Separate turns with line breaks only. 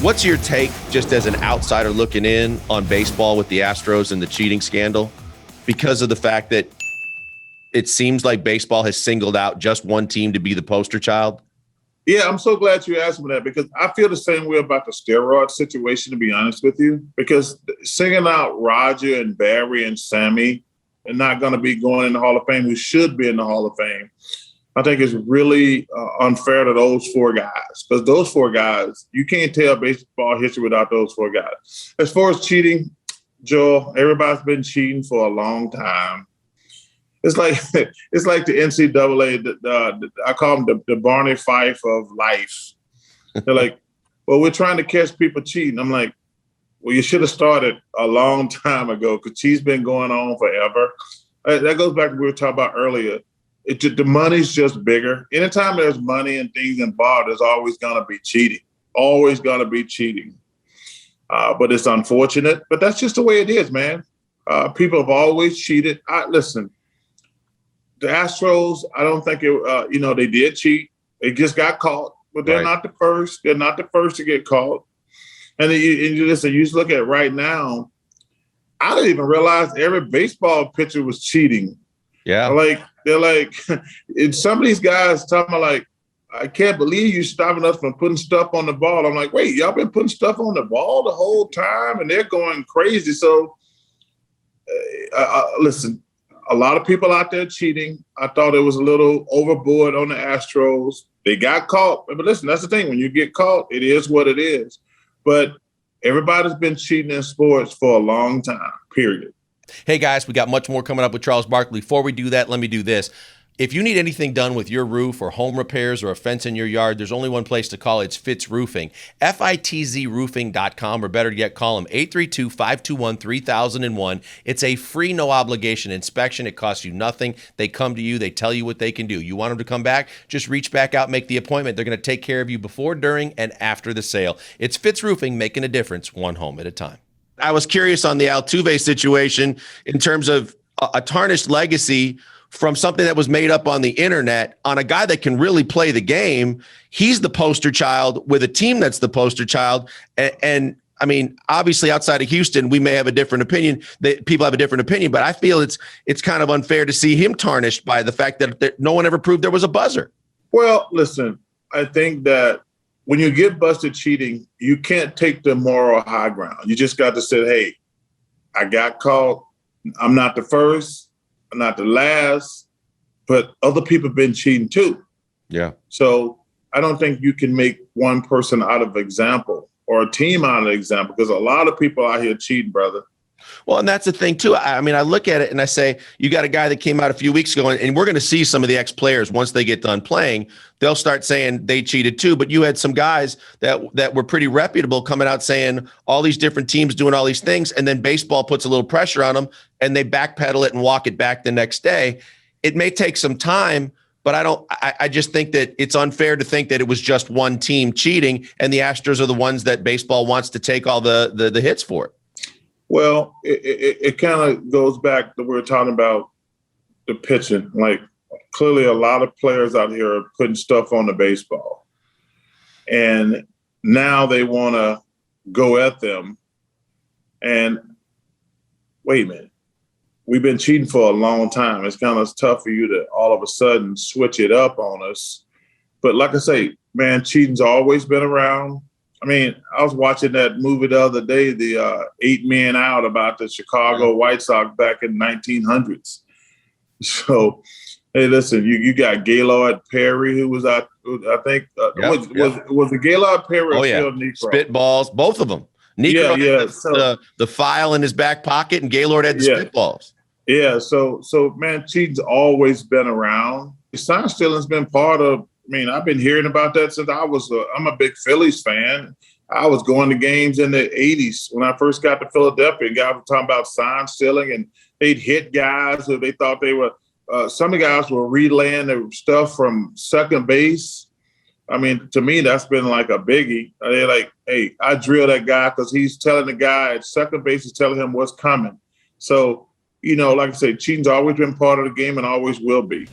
What's your take, just as an outsider looking in, on baseball with the Astros and the cheating scandal? Because of the fact that it seems like baseball has singled out just one team to be the poster child?
Yeah, I'm so glad you asked me that, because I feel the same way about the steroid situation, to be honest with you, because singling out Roger and Barry and Sammy are not going to be going in the Hall of Fame, who should be in the Hall of Fame. I think it's really unfair to those four guys, because those four guys, you can't tell baseball history without those four guys. As far as cheating, Joel, everybody's been cheating for a long time. It's like the NCAA. I call them the Barney Fife of life. They're like, well, we're trying to catch people cheating. I'm like, well, you should have started a long time ago, because cheat's been going on forever. That goes back to what we were talking about earlier. The money's just bigger. Anytime there's money and things involved, there's always going to be cheating. Always going to be cheating. But it's unfortunate. But that's just the way it is, man. People have always cheated. Listen, the Astros, I don't think they did cheat. They just got caught. But they're not the first. They're not the first to get caught. And you listen, you just look at it right now. I didn't even realize every baseball pitcher was cheating.
Yeah.
They're like, and some of these guys talking about, like, I can't believe you stopping us from putting stuff on the ball. I'm like, wait, y'all been putting stuff on the ball the whole time, and they're going crazy. So, listen, a lot of people out there cheating. I thought it was a little overboard on the Astros. They got caught. But listen, that's the thing. When you get caught, it is what it is. But everybody's been cheating in sports for a long time, period.
Hey, guys, we got much more coming up with Charles Barkley. Before we do that, let me do this. If you need anything done with your roof or home repairs or a fence in your yard, there's only one place to call. It's Fitz Roofing. FITZroofing.com, or better yet, call them 832-521-3001. It's a free, no-obligation inspection. It costs you nothing. They come to you. They tell you what they can do. You want them to come back? Just reach back out, make the appointment. They're going to take care of you before, during, and after the sale. It's Fitz Roofing, making a difference one home at a time. I was curious on the Altuve situation in terms of a tarnished legacy from something that was made up on the internet on a guy that can really play the game. He's the poster child with a team that's the poster child. And I mean, obviously outside of Houston, we may have a different opinion. People have a different opinion, but I feel it's kind of unfair to see him tarnished by the fact that no one ever proved there was a buzzer.
Well, listen, I think that when you get busted cheating, you can't take the moral high ground. You just got to say, hey, I got caught. I'm not the first. I'm not the last. But other people have been cheating too.
Yeah.
So I don't think you can make one person out of example or a team out of example, because a lot of people out here cheating, brother.
Well, and that's the thing, too. I mean, I look at it and I say, you got a guy that came out a few weeks ago, and we're going to see some of the ex-players, once they get done playing, they'll start saying they cheated too. But you had some guys that were pretty reputable coming out saying all these different teams doing all these things, and then baseball puts a little pressure on them, and they backpedal it and walk it back the next day. It may take some time, but I just think that it's unfair to think that it was just one team cheating, and the Astros are the ones that baseball wants to take all the hits for.
Well, it kind of goes back to we were talking about the pitching. Like, clearly a lot of players out here are putting stuff on the baseball. And now they want to go at them. And wait a minute. We've been cheating for a long time. It's kind of tough for you to all of a sudden switch it up on us. But like I say, man, cheating's always been around. I mean, I was watching that movie the other day, the 8 Men Out, about the Chicago White Sox back in the 1900s. So, hey, listen, you got Gaylord Perry, who was out, I think, was it Gaylord Perry or Phil Niekro?
Spitballs, both of them. Niekro had the file in his back pocket, and Gaylord had the spitballs.
Yeah, so man, cheating's always been around. Sign stealing's been part of. I mean, I've been hearing about that since I'm a big Phillies fan. I was going to games in the 80s when I first got to Philadelphia. Guys were talking about sign stealing, and they'd hit guys who they thought they were. Some of the guys were relaying their stuff from second base. I mean, to me, that's been like a biggie. They're like, hey, I drill that guy because he's telling the guy at second base is telling him what's coming. So, like I said, cheating's always been part of the game and always will be.